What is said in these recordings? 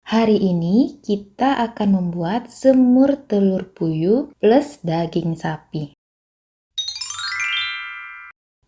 Hari ini kita akan membuat semur telur puyuh plus daging sapi.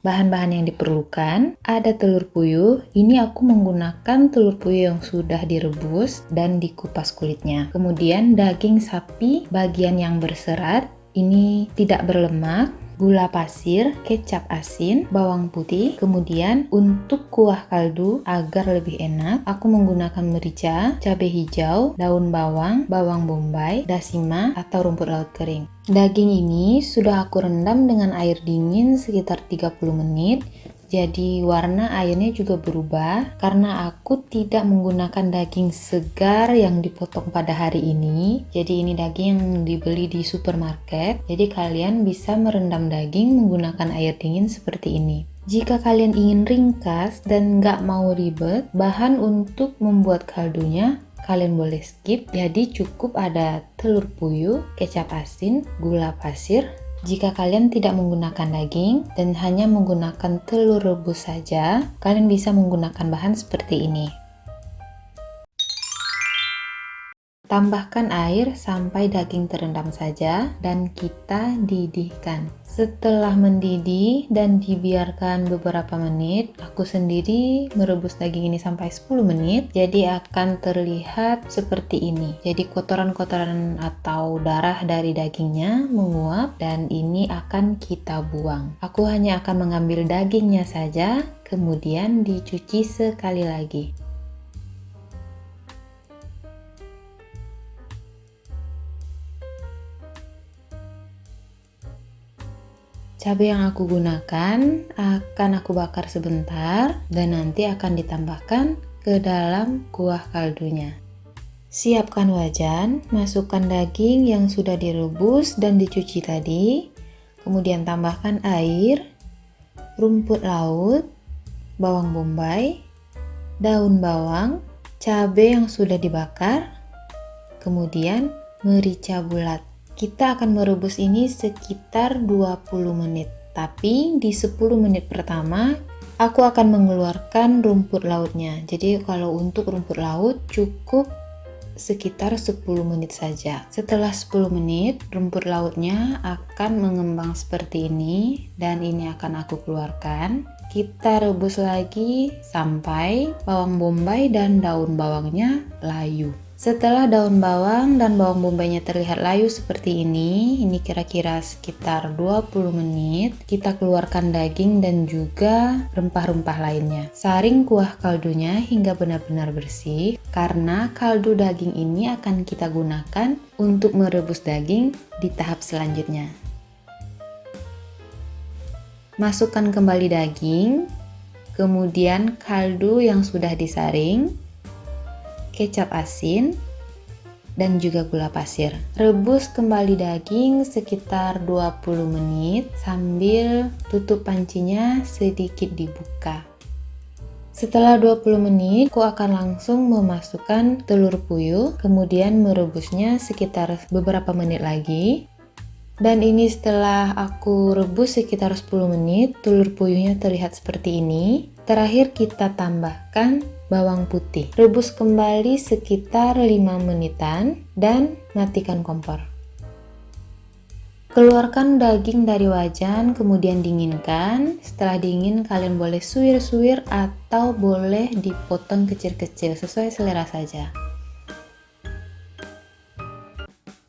Bahan-bahan yang diperlukan, ada telur puyuh. Ini aku menggunakan telur puyuh yang sudah direbus dan dikupas kulitnya. Kemudian daging sapi bagian yang berserat, ini tidak berlemak. Gula pasir, kecap asin, bawang putih. Kemudian untuk kuah kaldu agar lebih enak, aku menggunakan merica, cabai hijau, daun bawang, bawang bombay, dasima atau rumput laut kering. Daging ini sudah aku rendam dengan air dingin sekitar 30 menit. Jadi warna airnya juga berubah karena aku tidak menggunakan daging segar yang dipotong pada hari ini. Jadi ini daging yang dibeli di supermarket. Jadi kalian bisa merendam daging menggunakan air dingin seperti ini. Jika kalian ingin ringkas dan nggak mau ribet, bahan untuk membuat kaldunya kalian boleh skip. Jadi cukup ada telur puyuh, kecap asin, gula pasir. Jika kalian tidak menggunakan daging dan hanya menggunakan telur rebus saja, kalian bisa menggunakan bahan seperti ini. Tambahkan air sampai daging terendam saja dan kita didihkan. Setelah mendidih dan dibiarkan beberapa menit, aku sendiri merebus daging ini sampai 10 menit, jadi akan terlihat seperti ini. Jadi kotoran-kotoran atau darah dari dagingnya menguap dan ini akan kita buang. Aku hanya akan mengambil dagingnya saja, kemudian dicuci sekali lagi. Cabai yang aku gunakan akan aku bakar sebentar dan nanti akan ditambahkan ke dalam kuah kaldunya. Siapkan wajan, masukkan daging yang sudah direbus dan dicuci tadi, kemudian tambahkan air, rumput laut, bawang bombay, daun bawang, cabai yang sudah dibakar, kemudian merica bulat. Kita akan merebus ini sekitar 20 menit. Tapi di 10 menit pertama, aku akan mengeluarkan rumput lautnya. Jadi kalau untuk rumput laut cukup sekitar 10 menit saja. Setelah 10 menit, rumput lautnya akan mengembang seperti ini dan ini akan aku keluarkan. Kita rebus lagi sampai bawang bombay dan daun bawangnya layu. Setelah daun bawang dan bawang bombaynya terlihat layu seperti ini kira-kira sekitar 20 menit, kita keluarkan daging dan juga rempah-rempah lainnya. Saring kuah kaldunya hingga benar-benar bersih, karena kaldu daging ini akan kita gunakan untuk merebus daging di tahap selanjutnya. Masukkan kembali daging, kemudian kaldu yang sudah disaring, kecap asin, dan juga gula pasir. Rebus kembali daging sekitar 20 menit sambil tutup pancinya sedikit dibuka. Setelah 20 menit, aku akan langsung memasukkan telur puyuh, kemudian merebusnya sekitar beberapa menit lagi. Dan ini setelah aku rebus sekitar 10 menit, telur puyuhnya terlihat seperti ini. Terakhir kita tambahkan bawang putih. Rebus kembali sekitar 5 menitan dan matikan kompor. Keluarkan daging dari wajan, kemudian dinginkan. Setelah dingin, kalian boleh suwir-suwir atau boleh dipotong kecil-kecil sesuai selera saja.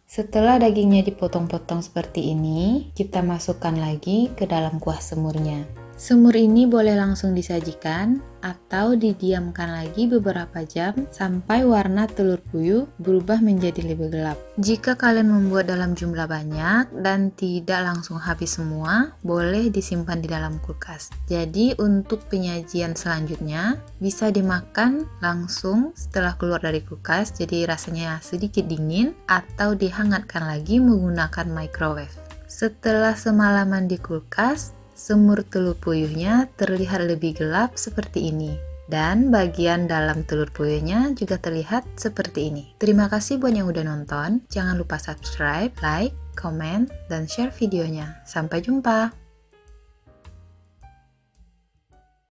Setelah dagingnya dipotong-potong seperti ini, kita masukkan lagi ke dalam kuah semurnya. Semur ini boleh langsung disajikan atau didiamkan lagi beberapa jam sampai warna telur puyuh berubah menjadi lebih gelap. Jika kalian membuat dalam jumlah banyak dan tidak langsung habis semua, boleh disimpan di dalam kulkas. Jadi untuk penyajian selanjutnya bisa dimakan langsung setelah keluar dari kulkas, jadi rasanya sedikit dingin, atau dihangatkan lagi menggunakan microwave. Setelah semalaman di kulkas, semur telur puyuhnya terlihat lebih gelap seperti ini. Dan bagian dalam telur puyuhnya juga terlihat seperti ini. Terima kasih buat yang udah nonton. Jangan lupa subscribe, like, komen, dan share videonya. Sampai jumpa!